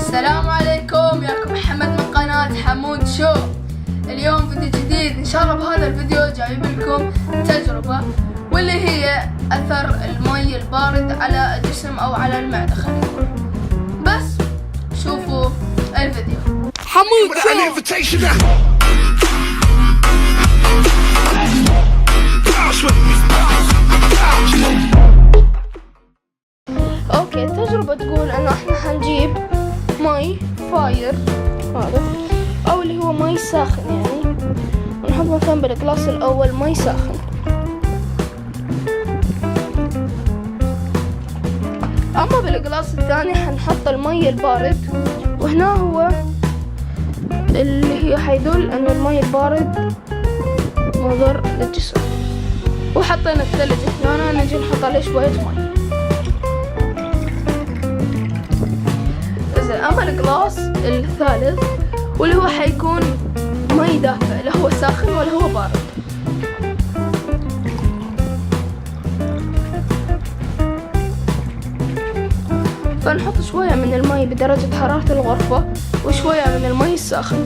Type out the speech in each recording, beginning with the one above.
السلام عليكم، ياكم محمد من قناة حمود شو. اليوم فيديو جديد ان شاء الله. بهذا الفيديو جايب لكم تجربة واللي هي اثر المي البارد على الجسم او على المعدة خلينا نقول. بس شوفوا الفيديو. حمود شو. اوكي، التجربة تقول انه احنا حنجيب مي فاير هذا او اللي هو مي ساخن يعني، ونحط مثلا بالقلاص الاول مي ساخن. اما بالقلاص الثاني حنحط المي البارد، وهنا هو اللي هي حيدل انه المي البارد مضر للجسم. وحطينا الثلج هنا، نجي نحط عليه شوية مي. اما القلاص الثالث واللي هو حيكون مي دافئ، لا هو ساخن ولا هو بارد. فنحط شوية من المي بدرجة حرارة الغرفة وشوية من المي الساخن.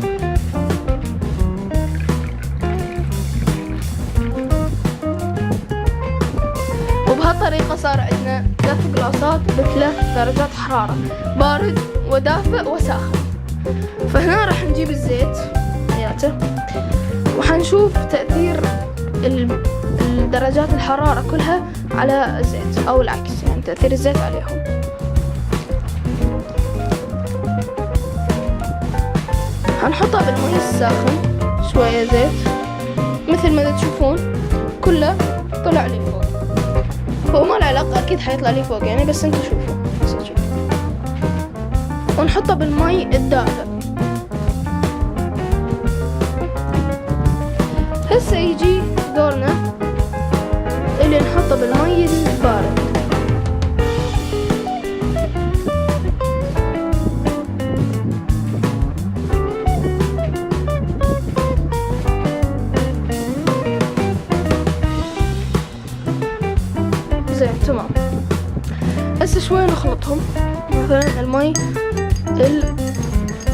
وبهالطريقة صار عندنا 3 قلاصات ب3 درجات حرارة، بارد ودافئ وساخن. فهنا راح نجيب الزيت حياته وحنشوف تأثير درجات الحرارة كلها على الزيت او العكس، يعني تأثير الزيت عليهم. هنحطها بالمي الساخن شوية زيت مثل ما تشوفون كله طلع لي فوق. هو ما له علاقة، اكيد حيطلع لي فوق يعني، بس انتوا شوفوا. ونحطه بالمي الدافئ. هسه يجي دورنا اللي نحطه بالمي البارد. زين تمام. هسه شوي نخلطهم، مثلا المي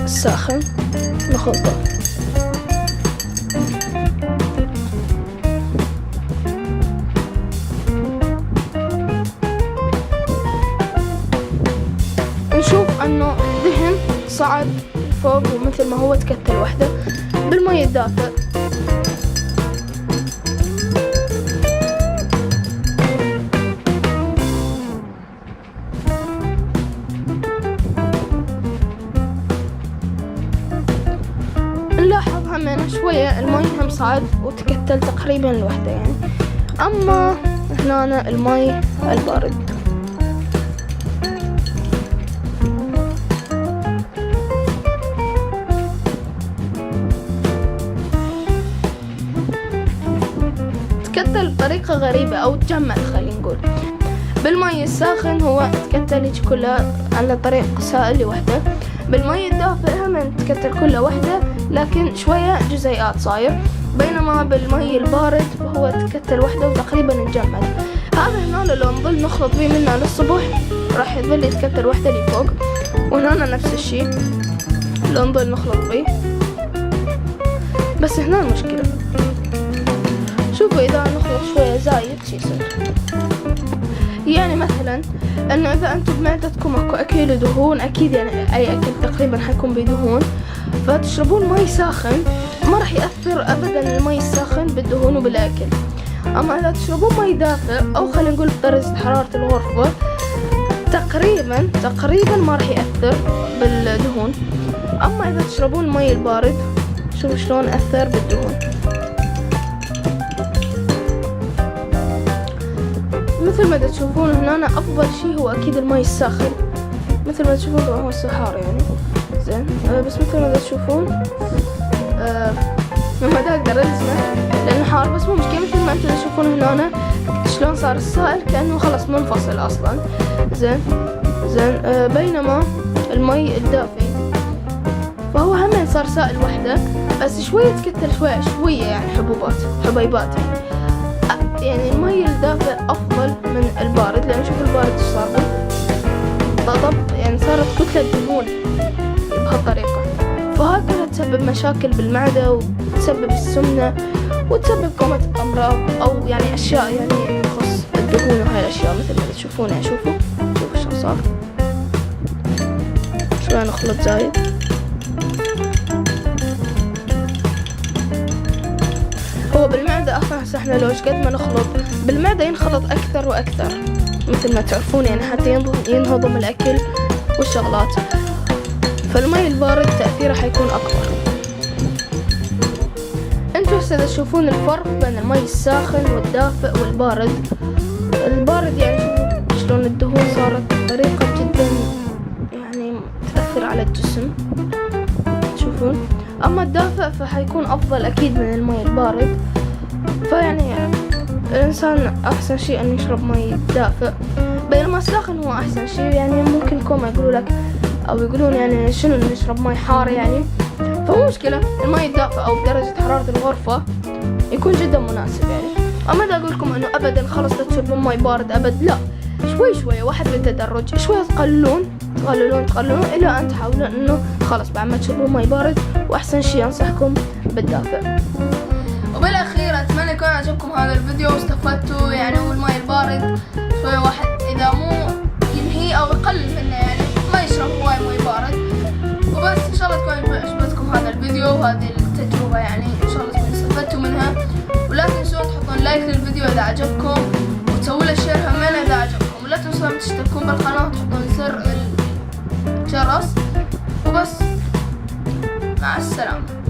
الساخن نخلطه. نشوف انه الدهن صعد فوق ومثل ما هو تكتل وحده بالمي الدافئ. نلاحظ همنا شوية المي هم صعد وتكتل تقريبا لوحده يعني. اما هنا المي البارد تكتل بطريقة غريبة او تجمد خلينا نقول. بالمي الساخن هو تكتل هيك كلها على طريق سائل لوحده. بالمي الدافئ هم تكتل كلها وحده لكن شوية جزيئات صاير، بينما بالمي البارد هو تكتل وحده وتقريبا نجمد. هذا هنا لو نظل نخلط بيه منا للصبح راح يظل يتكتل وحده لفوق، وهنا نفس الشي لو نظل نخلط بيه. بس هنا المشكلة شوفوا اذا نخلط شوية زايد شي يصير. يعني مثلا انه اذا انتم بمعدتكم اكو اكل دهون، اكيد يعني اي اكل تقريبا حيكون بدهون، فتشربون مي ساخن ما راح يأثر ابدا المي الساخن بالدهون وبالاكل. اما اذا تشربون مي دافئ او خلينا نقول بدرجة حرارة الغرفة تقريبا ما راح يأثر بالدهون. اما اذا تشربون المي البارد شوفوا شلون اثر بالدهون. مثل ما تشوفون هنا افضل شيء هو اكيد المي الساخن. مثل ما تشوفون طبعا هو السحار يعني زين، بس مثل ما تشوفون ما دا اقدر الزمه لانه حار، بس مو مشكله. مثل ما انتم تشوفون هنا شلون صار السائل كانه خلص منفصل اصلا. زين بينما المي الدافئ فهو هم صار سائل وحده بس شويه تكتل شويه يعني حبيبات يعني المي الدافئ افضل من البارد، لان شوف البارد ايش صار طب يعني صارت كتلة دهون تسبب مشاكل بالمعدة وتسبب السمنة وتسبب قومة أمراض أو يعني أشياء يعني تخص الدهون وهاي الأشياء مثل ما تشوفون. يعني شوفوا شو صار، شوية نخلط زايد. هو بالمعدة أحس احنا لو قد ما نخلط بالمعدة ينخلط أكثر وأكثر مثل ما تعرفون، يعني حتى ينهضم الأكل والشغلات. فالمي البارد تأثيره حيكون أكبر. انتوا هسه تشوفون الفرق بين المي الساخن والدافئ والبارد. البارد يعني شلون الدهون صارت بطريقة جدا يعني تأثر على الجسم تشوفون. أما الدافئ فحيكون أفضل أكيد من المي البارد. فيعني الإنسان أحسن شيء أن يشرب مي دافئ، بينما الساخن هو أحسن شيء. يعني ممكن كوما يقولوا لك أو يقولون يعني شنو نشرب مي حار يعني، فمو مشكلة المي الدافئ أو بدرجة حرارة الغرفة يكون جدا مناسب يعني. أما دا أقول لكم إنه أبدا خلص لا تشربون مي بارد أبد، لا، شوي شوي واحد بالتدرج، شوي تقللون إلى أن تحاولون إنه خلص بعد ما تشربون مي بارد. وأحسن شيء أنصحكم بالدافئ. وبالأخير أتمنى يكون عجبكم هذا الفيديو واستفدتوا يعني. والمي البارد شوي واحد إذا مو ينهي أو يقلل منه يعني ما يشرب هواي مي بارد. وبس إن شاء الله تكون عجبتكم هذا الفيديو وهذه التجربة يعني، إن شاء الله تكونوا استفدتوا منها. ولا تنسون تحطون لايك للفيديو إذا عجبكم وتسووا له شير همين إذا عجبكم. ولا تنسون تشتركون بالقناة وتحطون زر الجرس. وبس مع السلامة.